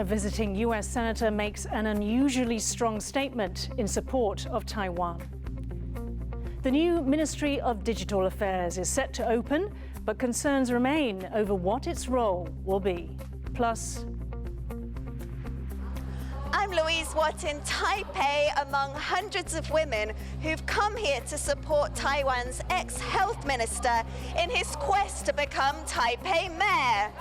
A visiting U.S. senator makes an unusually strong statement in support of Taiwan. The new Ministry of Digital Affairs is set to open, but concerns remain over what its role will be. Plus, I'm Louise Watt in Taipei, among hundreds of women who've come here to support Taiwan's ex-health minister in his quest to become Taipei mayor.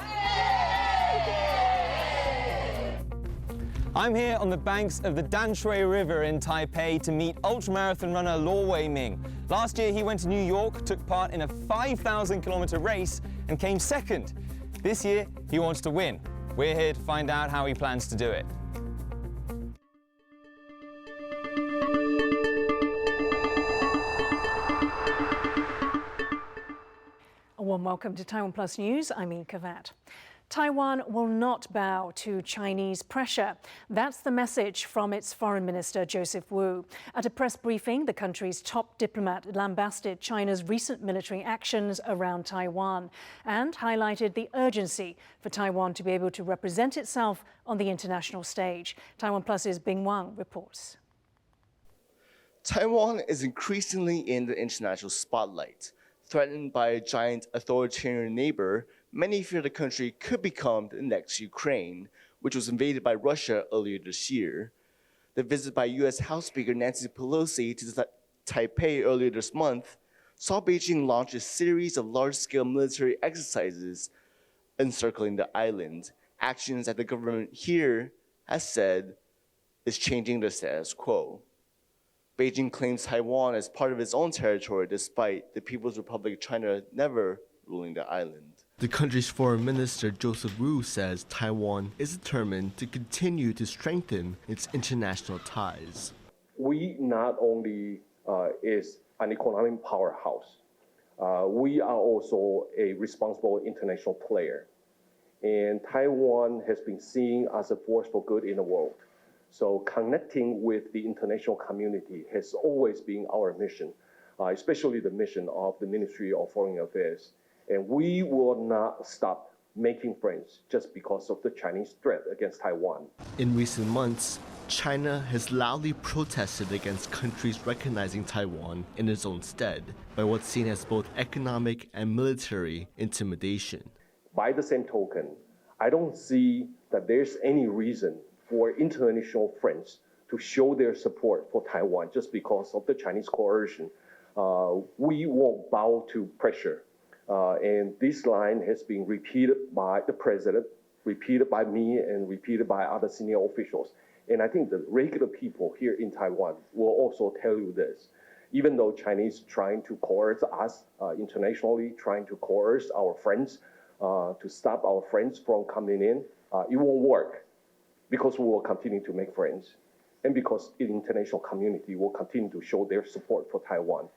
I'm here on the banks of the Danshui River in Taipei to meet ultramarathon runner Luo Weiming. Last year he went to New York, took part in a 5,000-kilometer race and came second. This year he wants to win. We're here to find out how he plans to do it. A warm welcome to TaiwanPlus News. I'm Yin Khvat. Taiwan will not bow to Chinese pressure. That's the message from its Foreign Minister, Joseph Wu. At a press briefing, the country's top diplomat lambasted China's recent military actions around Taiwan and highlighted the urgency for Taiwan to be able to represent itself on the international stage. TaiwanPlus's Bing Wang reports. Taiwan is increasingly in the international spotlight. Threatened by a giant authoritarian neighbor, many fear the country could become the next Ukraine, which was invaded by Russia earlier this year. The visit by U.S. House Speaker Nancy Pelosi to Taipei earlier this month saw Beijing launch a series of large-scale military exercises encircling the island, actions that the government here has said is changing the status quo. Beijing claims Taiwan as part of its own territory despite the People's Republic of China never ruling the island. The country's foreign minister, Joseph Wu, says Taiwan is determined to continue to strengthen its international ties. We not only is an economic powerhouse, we are also a responsible international player. And Taiwan has been seen as a force for good in the world. So connecting with the international community has always been our mission, especially the mission of the Ministry of Foreign Affairs. And we will not stop making friends just because of the Chinese threat against Taiwan. In recent months, China has loudly protested against countries recognizing Taiwan in its own stead by what's seen as both economic and military intimidation. By the same token, I don't see that there's any reason for international friends to show their support for Taiwan just because of the Chinese coercion. We won't bow to pressure. And this line has been repeated by the president, repeated by me, and repeated by other senior officials. And I think the regular people here in Taiwan will also tell you this. Even though Chinese trying to coerce us internationally, trying to coerce our friends, to stop our friends from coming in, it won't work. Because we will continue to make friends, and because the international community will continue to show their support for Taiwan.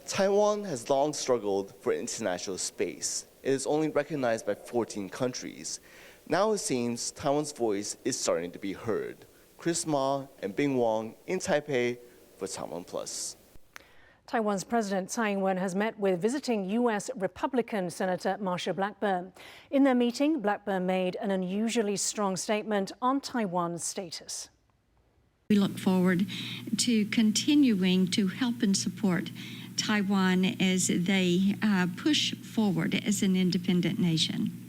Taiwan has long struggled for international space. It is only recognized by 14 countries. Now it seems Taiwan's voice is starting to be heard. Chris Ma and Bing Wang in Taipei for TaiwanPlus. Taiwan's President Tsai Ing-wen has met with visiting U.S. Republican Senator Marsha Blackburn. In their meeting, Blackburn made an unusually strong statement on Taiwan's status. We look forward to continuing to help and support Taiwan as they push forward as an independent nation.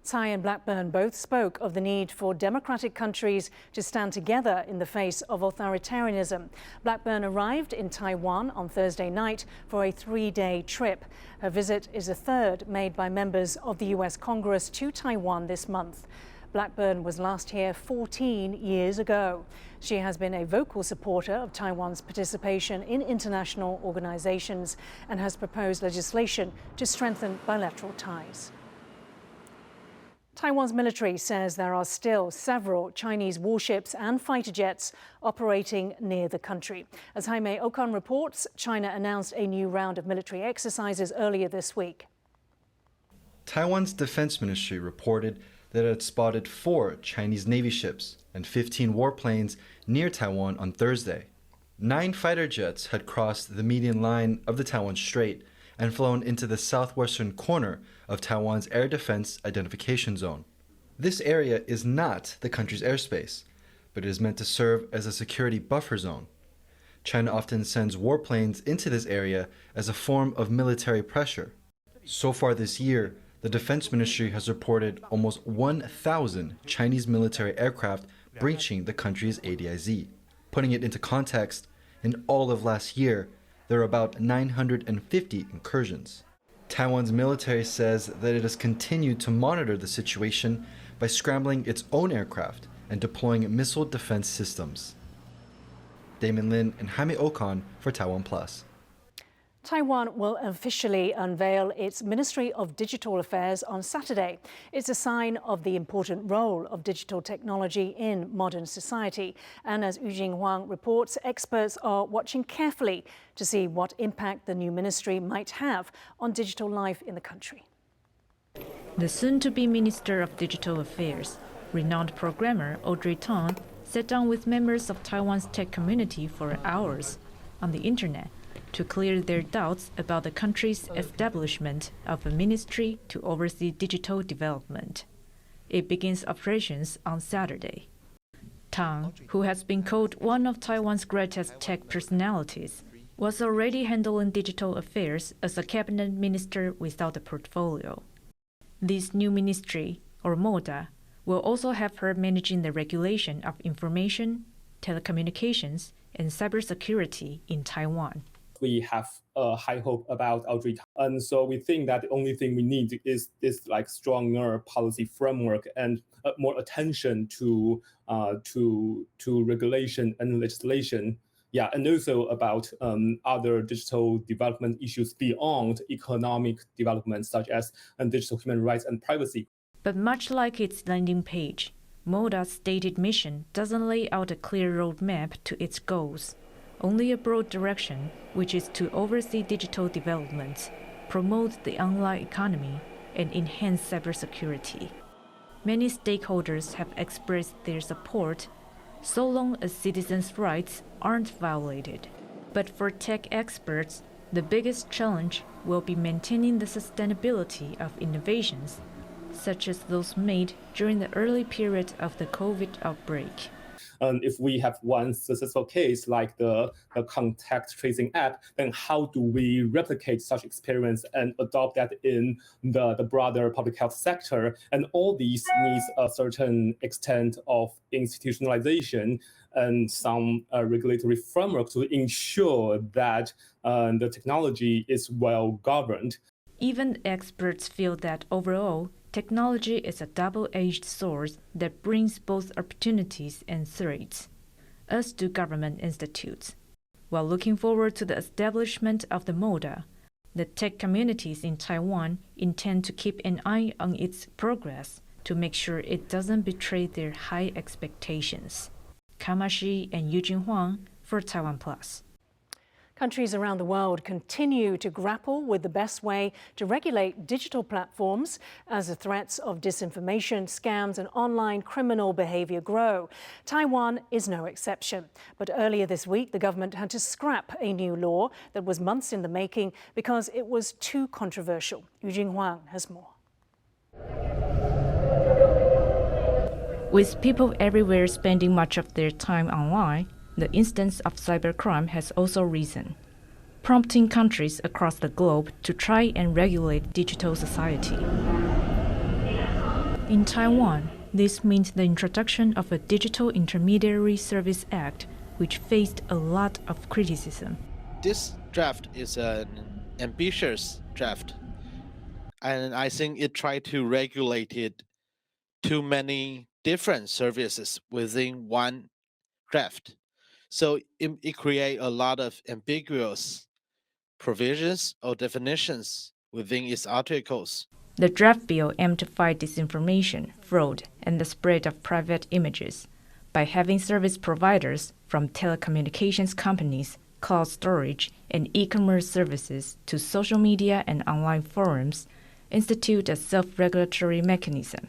Tsai and Blackburn both spoke of the need for democratic countries to stand together in the face of authoritarianism. Blackburn arrived in Taiwan on Thursday night for a 3-day trip. Her visit is a third made by members of the U.S. Congress to Taiwan this month. Blackburn was last here 14 years ago. She has been a vocal supporter of Taiwan's participation in international organizations and has proposed legislation to strengthen bilateral ties. Taiwan's military says there are still several Chinese warships and fighter jets operating near the country. As Jaime Ocon reports, China announced a new round of military exercises earlier this week. Taiwan's defense ministry reported that it had spotted 4 Chinese Navy ships and 15 warplanes near Taiwan on Thursday. 9 fighter jets had crossed the median line of the Taiwan Strait and flown into the southwestern corner of Taiwan's air defense identification zone. This area is not the country's airspace, but it is meant to serve as a security buffer zone. China often sends warplanes into this area as a form of military pressure. So far this year, the Defense Ministry has reported almost 1,000 Chinese military aircraft breaching the country's ADIZ. Putting it into context, in all of last year, there were about 950 incursions. Taiwan's military says that it has continued to monitor the situation by scrambling its own aircraft and deploying missile defense systems. Damon Lin and Jaime Ocon for TaiwanPlus. Taiwan will officially unveil its Ministry of Digital Affairs on Saturday. It's a sign of the important role of digital technology in modern society. And as Yu Jinghuang reports, experts are watching carefully to see what impact the new ministry might have on digital life in the country. The soon-to-be Minister of Digital Affairs, renowned programmer Audrey Tang, sat down with members of Taiwan's tech community for hours on the internet to clear their doubts about the country's establishment of a ministry to oversee digital development. It begins operations on Saturday. Tang, who has been called one of Taiwan's greatest tech personalities, was already handling digital affairs as a cabinet minister without a portfolio. This new ministry, or MODA, will also have her managing the regulation of information, telecommunications, and cybersecurity in Taiwan. We have a high hope about Audrey, and so we think that the only thing we need is this stronger policy framework and more attention to regulation and legislation. Yeah, and also about other digital development issues beyond economic development, such as digital human rights and privacy. But much like its landing page, MODA's stated mission doesn't lay out a clear roadmap to its goals. Only a broad direction, which is to oversee digital development, promote the online economy, and enhance cybersecurity. Many stakeholders have expressed their support so long as citizens' rights aren't violated. But for tech experts, the biggest challenge will be maintaining the sustainability of innovations, such as those made during the early period of the COVID outbreak. If we have one successful case like the contact tracing app, then how do we replicate such experience and adopt that in the broader public health sector? And all these needs a certain extent of institutionalization and some regulatory framework to ensure that the technology is well governed. Even experts feel that overall, technology is a double-edged sword that brings both opportunities and threats, as do government institutes. While looking forward to the establishment of the MODA, the tech communities in Taiwan intend to keep an eye on its progress to make sure it doesn't betray their high expectations. Kamashi and Yu Jinghuang for TaiwanPlus. Countries around the world continue to grapple with the best way to regulate digital platforms as the threats of disinformation, scams and online criminal behavior grow. Taiwan is no exception. But earlier this week, the government had to scrap a new law that was months in the making because it was too controversial. Yu Jinghuang has more. With people everywhere spending much of their time online, the instance of cybercrime has also risen, prompting countries across the globe to try and regulate digital society. In Taiwan, this means the introduction of a Digital Intermediary Service Act, which faced a lot of criticism. This draft is an ambitious draft, and I think it tried to regulate it too many different services within one draft. So it creates a lot of ambiguous provisions or definitions within its articles. The draft bill aimed to fight disinformation, fraud, and the spread of private images by having service providers from telecommunications companies, cloud storage, and e-commerce services to social media and online forums institute a self-regulatory mechanism.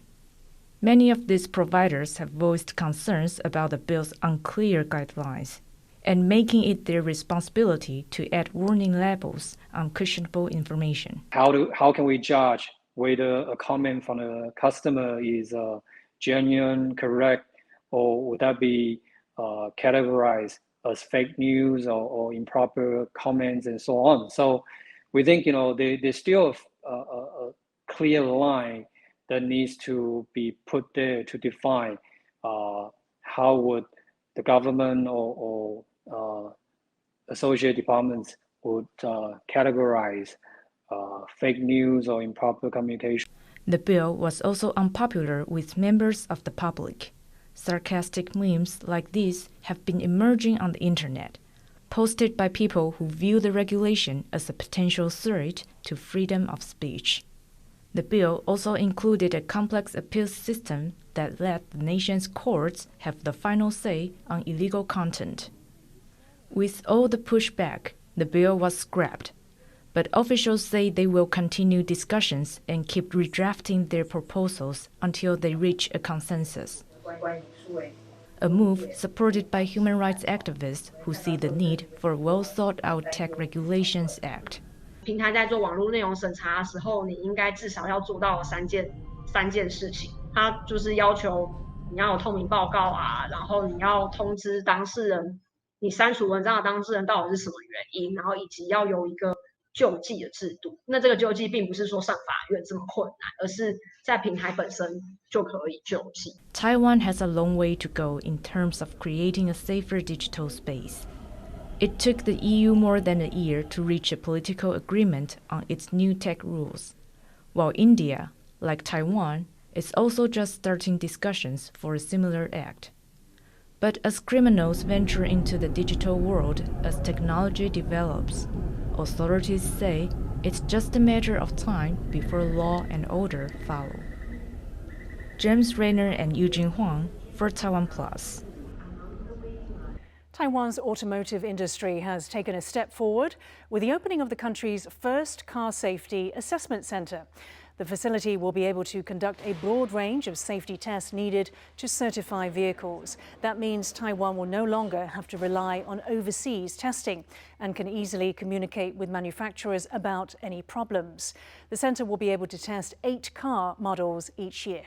Many of these providers have voiced concerns about the bill's unclear guidelines and making it their responsibility to add warning labels on questionable information. How can we judge whether a comment from a customer is genuine, correct, or would that be categorized as fake news or improper comments and so on? So we think, there's still a clear line that needs to be put there to define how would the government or associate departments would categorize fake news or improper communication. The bill was also unpopular with members of the public. Sarcastic memes like these have been emerging on the internet, posted by people who view the regulation as a potential threat to freedom of speech. The bill also included a complex appeals system that let the nation's courts have the final say on illegal content. With all the pushback, the bill was scrapped, but officials say they will continue discussions and keep redrafting their proposals until they reach a consensus. A move supported by human rights activists who see the need for a well-thought-out Tech Regulations Act. 平台在做网络内容审查的时候，你应该至少要做到三件事情。它就是要求你要有透明报告啊，然后你要通知当事人，你删除文章的当事人到底是什么原因，然后以及要有一个救济的制度。那这个救济并不是说上法院这么困难，而是在平台本身就可以救济。Taiwan has a long way to go in terms of creating a safer digital space. It took the EU more than a year to reach a political agreement on its new tech rules, while India, like Taiwan, is also just starting discussions for a similar act. But as criminals venture into the digital world as technology develops, authorities say it's just a matter of time before law and order follow. James Rayner and Eugene Huang for TaiwanPlus. Taiwan's automotive industry has taken a step forward with the opening of the country's first car safety assessment centre. The facility will be able to conduct a broad range of safety tests needed to certify vehicles. That means Taiwan will no longer have to rely on overseas testing and can easily communicate with manufacturers about any problems. The centre will be able to test 8 car models each year.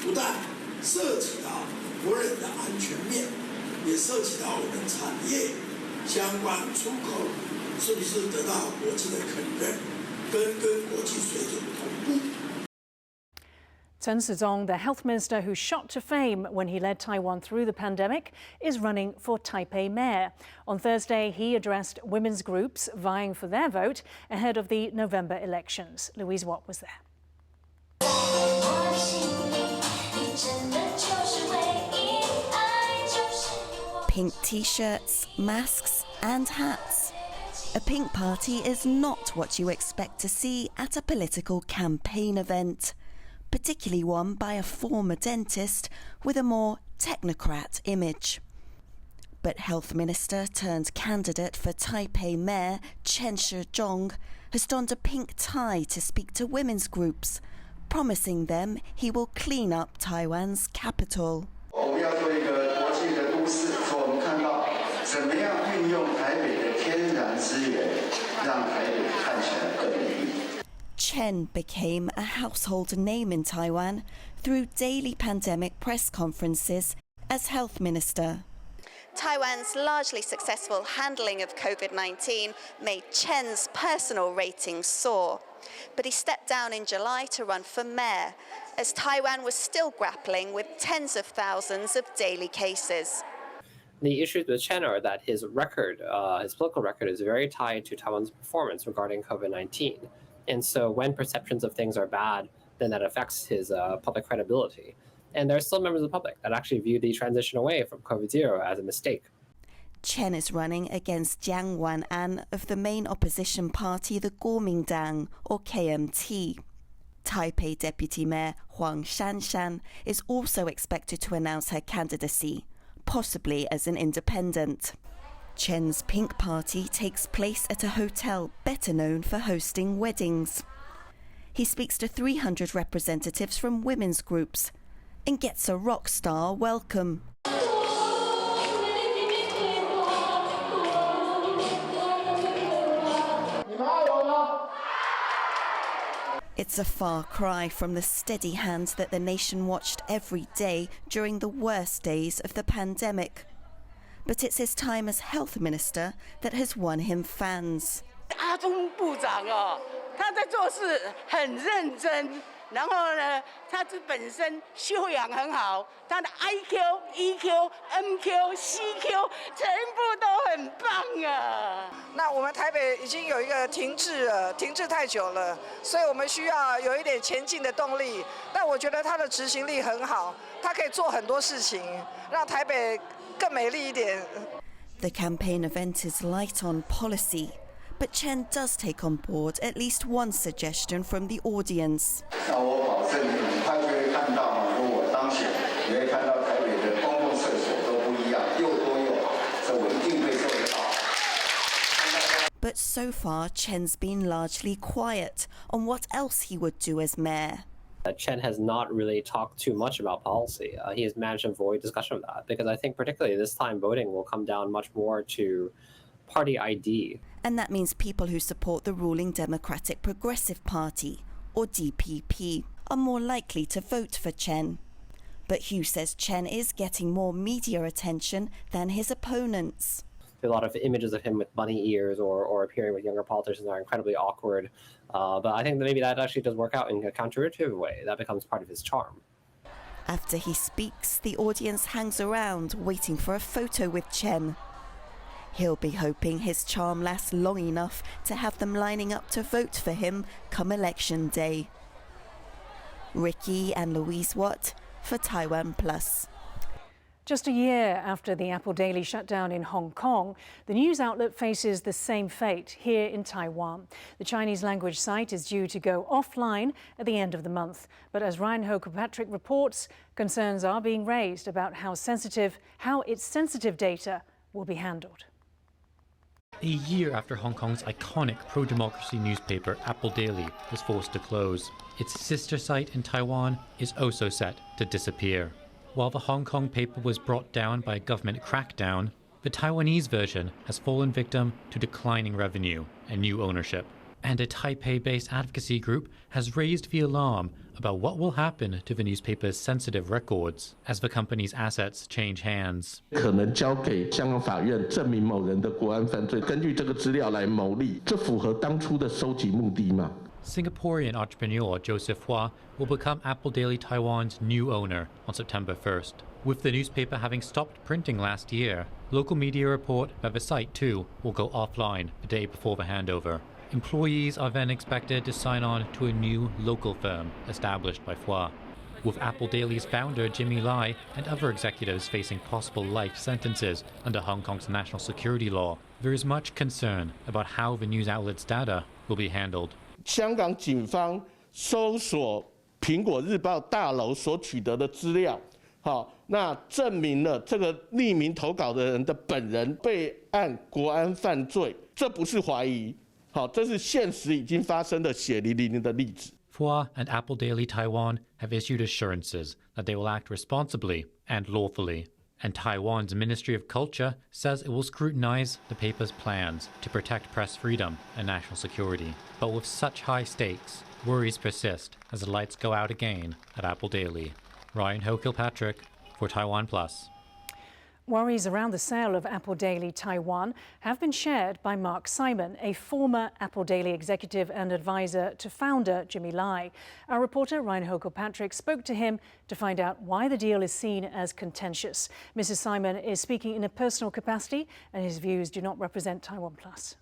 不但涉及到国人的安全面，也涉及到我们产业相关出口是不是得到国际的肯认，跟国际水准同步。Chen Shizong, the health minister who shot to fame when he led Taiwan through the pandemic, is running for Taipei mayor. On Thursday, he addressed women's groups vying for their vote ahead of the November elections. Louise Watt was there. Pink t-shirts, masks and hats. A pink party is not what you expect to see at a political campaign event, particularly one by a former dentist with a more technocrat image. But Health Minister turned candidate for Taipei Mayor Chen Shizong has donned a pink tie to speak to women's groups, promising them he will clean up Taiwan's capital. Chen became a household name in Taiwan through daily pandemic press conferences as health minister. Taiwan's largely successful handling of COVID-19 made Chen's personal ratings soar. But he stepped down in July to run for mayor, as Taiwan was still grappling with tens of thousands of daily cases. The issues with Chen are that his record, his political record, is very tied to Taiwan's performance regarding COVID-19. And so when perceptions of things are bad, then that affects his public credibility. And there are still members of the public that actually view the transition away from COVID-0 as a mistake. Chen is running against Jiang Wan-an of the main opposition party, the Kuomintang, or KMT. Taipei Deputy Mayor Huang Shanshan is also expected to announce her candidacy, possibly as an independent. Chen's Pink Party takes place at a hotel better known for hosting weddings. He speaks to 300 representatives from women's groups and gets a rock star welcome. It's a far cry from the steady hand that the nation watched every day during the worst days of the pandemic. But it's his time as health minister that has won him fans. 阿中部长哦，他在做事很认真，然后呢，他本身修养很好，他的 IQ、EQ、MQ、CQ 全部都很棒啊。那我们台北已经有一个停滞了，停滞太久了，所以我们需要有一点前进的动力。但我觉得他的执行力很好，他可以做很多事情，让台北更美丽一点。The campaign event is light on policy. But Chen does take on board at least one suggestion from the audience. 那我保证你很快就会看到，如果我当选，你会看到台北的公共厕所都不一样，又多又好，所以我一定会做得到。But so far, Chen's been largely quiet on what else he would do as mayor. Chen has not really talked too much about policy. He has managed to avoid discussion of that because I think particularly this time voting will come down much more to party ID. And that means people who support the ruling Democratic Progressive Party, or DPP, are more likely to vote for Chen. But Hugh says Chen is getting more media attention than his opponents. A lot of images of him with bunny ears or appearing with younger politicians are incredibly awkward. But I think that maybe that actually does work out in a counterintuitive way. That becomes part of his charm. After he speaks, the audience hangs around, waiting for a photo with Chen. He'll be hoping his charm lasts long enough to have them lining up to vote for him come election day. Ricky and Louise Watt for TaiwanPlus. Just a year after the Apple Daily shutdown in Hong Kong, the news outlet faces the same fate here in Taiwan. The Chinese language site is due to go offline at the end of the month. But as Ryan Ho-Kilpatrick reports, concerns are being raised about how its sensitive data will be handled. A year after Hong Kong's iconic pro-democracy newspaper Apple Daily was forced to close, its sister site in Taiwan is also set to disappear. While the Hong Kong paper was brought down by a government crackdown, the Taiwanese version has fallen victim to declining revenue and new ownership. And a Taipei-based advocacy group has raised the alarm about what will happen to the newspaper's sensitive records as the company's assets change hands. 可能交给香港法院证明某人的国安犯罪，根据这个资料来牟利，这符合当初的收集目的吗？ Singaporean entrepreneur Joseph Hua will become Apple Daily Taiwan's new owner on September 1st. With the newspaper having stopped printing last year, local media report that the site too will go offline the day before the handover. Employees are then expected to sign on to a new local firm established by Hua. With Apple Daily's founder Jimmy Lai and other executives facing possible life sentences under Hong Kong's national security law, there is much concern about how the news outlet's data will be handled. 香港警方搜索苹果日报大楼所取得的资料，那证明了这个匿名投稿的人的本人被按国安犯罪，这不是怀疑。 这是现实已经发生的血淋淋的例子。 Hua and Apple Daily Taiwan have issued assurances that they will act responsibly and lawfully. And Taiwan's Ministry of Culture says it will scrutinize the paper's plans to protect press freedom and national security. But with such high stakes, worries persist as the lights go out again at Apple Daily. Ryan Ho-Kilpatrick for TaiwanPlus. Worries around the sale of Apple Daily Taiwan have been shared by Mark Simon, a former Apple Daily executive and advisor to founder Jimmy Lai. Our reporter Ryan Ho-Kilpatrick spoke to him to find out why the deal is seen as contentious. Mr. Simon is speaking in a personal capacity and his views do not represent TaiwanPlus.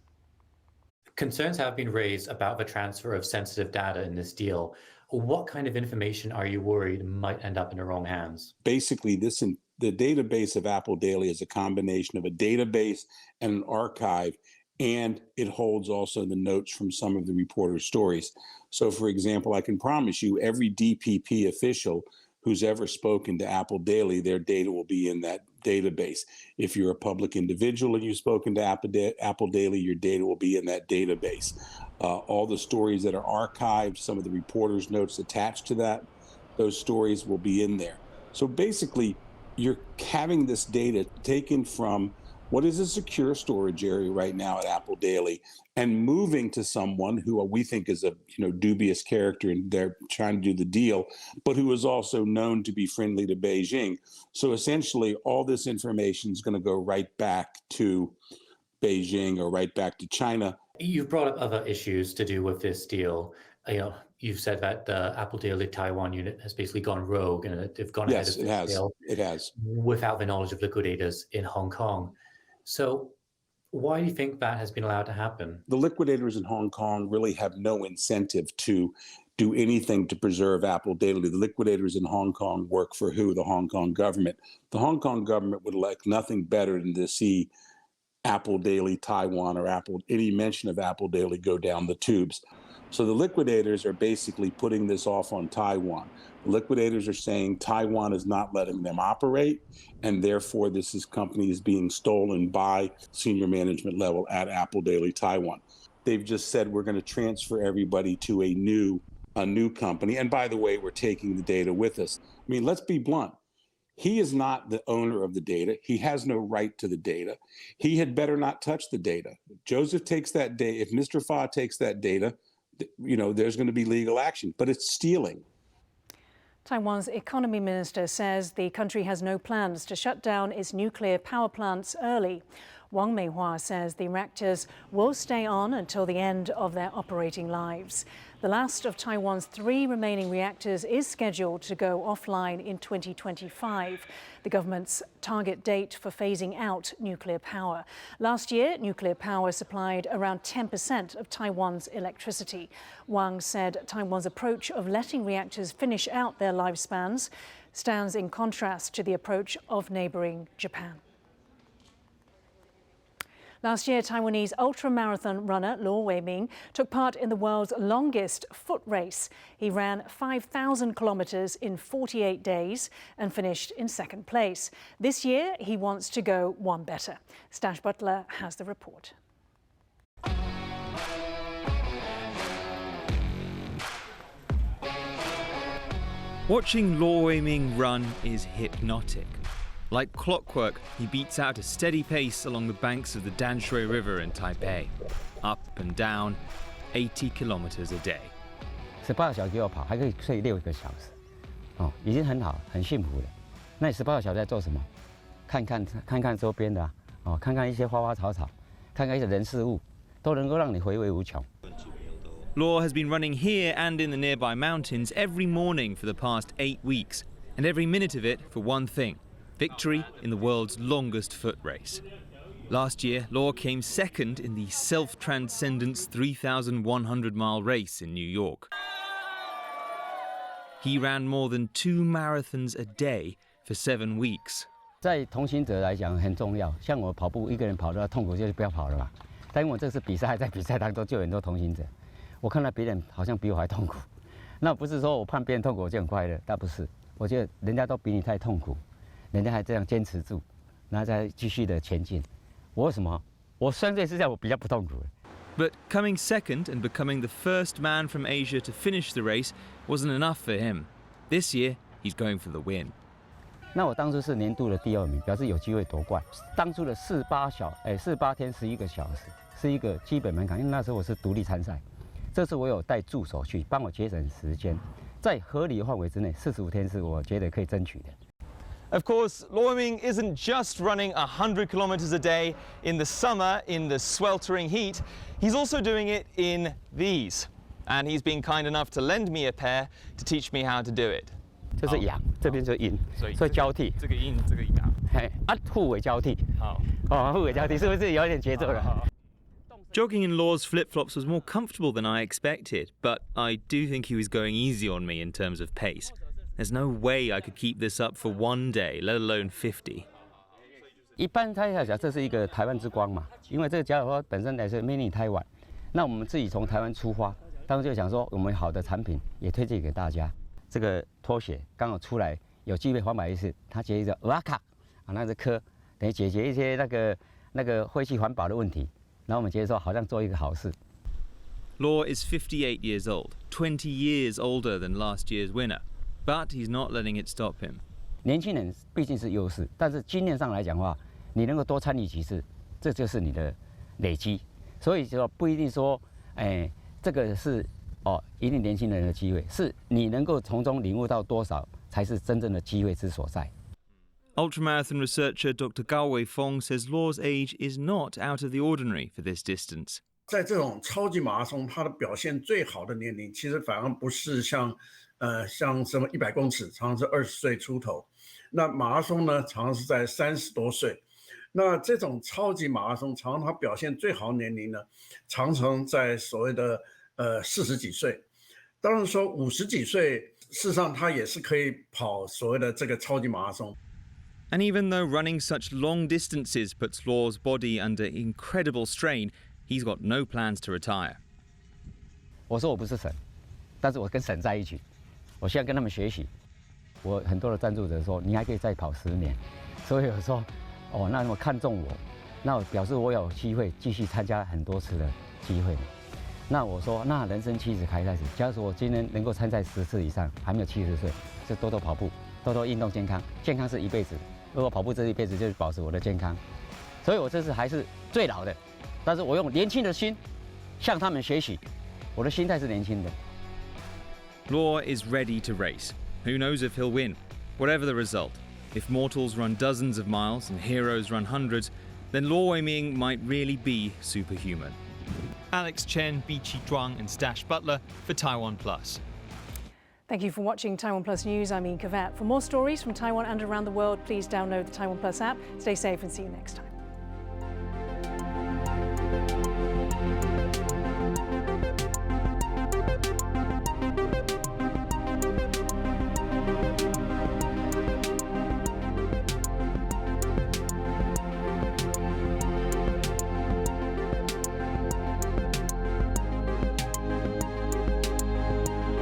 Concerns have been raised about the transfer of sensitive data in this deal. What kind of information are you worried might end up in the wrong hands? Basically, the database of Apple Daily is a combination of a database and an archive, and it holds also the notes from some of the reporters' stories. So, for example, I can promise you every DPP official who's ever spoken to Apple Daily, their data will be in that database. If you're a public individual and you've spoken to Apple Daily, your data will be in that database. All the stories that are archived, some of the reporters' notes attached to that, those stories will be in there. So basically, you're having this data taken from what is a secure storage area right now at Apple Daily, and moving to someone who we think is a dubious character, and they're trying to do the deal, but who is also known to be friendly to Beijing. So essentially, all this information is going to go right back to Beijing or right back to China. You've brought up other issues to do with this deal. You've said that the Apple Daily Taiwan unit has basically gone rogue and they've gone ahead of the sale. It has. Without the knowledge of liquidators in Hong Kong. So why do you think that has been allowed to happen? The liquidators in Hong Kong really have no incentive to do anything to preserve Apple Daily. The liquidators in Hong Kong work for who? The Hong Kong government. The Hong Kong government would like nothing better than to see Apple Daily Taiwan or any mention of Apple Daily go down the tubes. So the liquidators are basically putting this off on Taiwan. The liquidators are saying Taiwan is not letting them operate, and therefore this company is being stolen by senior management level at Apple Daily Taiwan. They've just said we're going to transfer everybody to a new company. And by the way, we're taking the data with us. I mean, let's be blunt. He is not the owner of the data. He has no right to the data. He had better not touch the data. Joseph takes that data. If Mr. Fa takes that data, there's going to be legal action, but it's stealing. Taiwan's economy minister says the country has no plans to shut down its nuclear power plants early. Wang Meihua says the reactors will stay on until the end of their operating lives. The last of Taiwan's 3 remaining reactors is scheduled to go offline in 2025, the government's target date for phasing out nuclear power. Last year, nuclear power supplied around 10% of Taiwan's electricity. Wang said Taiwan's approach of letting reactors finish out their lifespans stands in contrast to the approach of neighboring Japan. Last year, Taiwanese ultramarathon runner Luo Weiming took part in the world's longest foot race. He ran 5,000 kilometers in 48 days and finished in 2nd place. This year, he wants to go one better. Stash Butler has the report. Watching Luo Weiming run is hypnotic. Like clockwork, he beats out a steady pace along the banks of the Danshui River in Taipei. Up and down, 80 kilometers a day. 18个小时给我跑，还可以睡6个小时，已经很好，很幸福了。那你18个小时在做什么？看看周边的看看一些花花草草，看看一些人事物，都能够让你回味无穷。 Luo has been running here and in the nearby mountains every morning for the past 8 weeks, and every minute of it for one thing: victory in the world's longest foot race. Last year, Luo came 2nd in the self-transcendence 3,100-mile race in New York. He ran more than 2 marathons a day for 7 weeks. 在同行者来讲很重要，像我跑步一个人跑的痛苦，就是不要跑了嘛。但因为我这次比赛，在比赛当中就有很多同行者，我看到别人好像比我还痛苦。那不是说我看别人痛苦我就很快乐，但不是，我觉得人家都比你太痛苦。 人家还这样坚持住，然后再继续的前进。我为什么？我相对是这样，我比较不痛苦。But coming 2nd and becoming the first man from Asia to finish the race wasn't enough for him. This year, he's going for the win. 那我当初是年度的第2名，表示有机会夺冠。当初的48天11个小时是一个基本门槛，因为那时候我是独立参赛。这次我有带助手去帮我节省时间，在合理的范围之内，45天是我觉得可以争取的。 Of course, Luo Weiming isn't just running 100 kilometers a day in the summer in the sweltering heat, he's also doing it in these. And he's been kind enough to lend me a pair to teach me how to do it. 这是阳，这边是阴，所以交替。这个阴，这个阳。互为交替。好。互为交替，是不是有点节奏了？ Jogging in Luo's flip-flops was more comfortable than I expected, but I do think he was going easy on me in terms of pace. There's no way I could keep this up for 1 day, let alone 50. 一般他要讲这是一个台湾之光嘛，因为这个假如说本身来是 mini 台湾，那我们自己从台湾出发，当时就想说我们好的产品也推荐给大家。这个拖鞋刚好出来，有机会环保意识，它结一个瓦卡那个壳，等于解决一些那个废弃环保的问题。然后我们觉得说好像做一个好事。Luo is 58 years old, 20 years older than last year's winner. But he's not letting it stop him. 年轻人毕竟是优势，但是经验上来讲的话，你能够多参与几次，这就是你的累积。所以说不一定说，这个是一定年轻人的机会，是你能够从中领悟到多少，才是真正的机会之所在。Ultramarathon researcher Dr. Gao Weifeng says Law's age is not out of the ordinary for this distance. 在这种超级马拉松，它的表现最好的年龄，其实反而不是像什么100公尺，常常是20岁出头。那马拉松呢，常常是在30多岁。那这种超级马拉松，常常它表现最好的年龄呢，常常在所谓的40几岁。当然说50几岁，事实上它也是可以跑所谓的这个超级马拉松。And even though running such long distances puts Law's body under incredible strain, he's got no plans to retire. 我说我不是神，但是我跟神在一起，我现在跟他们学习。我很多的赞助者说，你还可以再跑10年，所以我说，那么看中我，那我表示我有机会继续参加很多次的机会。那我说，那人生70开始，假如说我今天能够参赛10次以上，还没有70岁，就多多跑步，多多运动健康，健康是一辈子。如果跑步这一辈子就是保持我的健康，所以我这次还是最老的，但是我用年轻的心向他们学习，我的心态是年轻的。Law is ready to race. Who knows if he'll win? Whatever the result, if mortals run dozens of miles and heroes run hundreds, then Law Weiming might really be superhuman. Alex Chen, Biqi Zhuang and Stash Butler for TaiwanPlus. Thank you for watching TaiwanPlus News. I'm Yin Khvat. For more stories from Taiwan and around the world, please download the TaiwanPlus app. Stay safe and see you next time.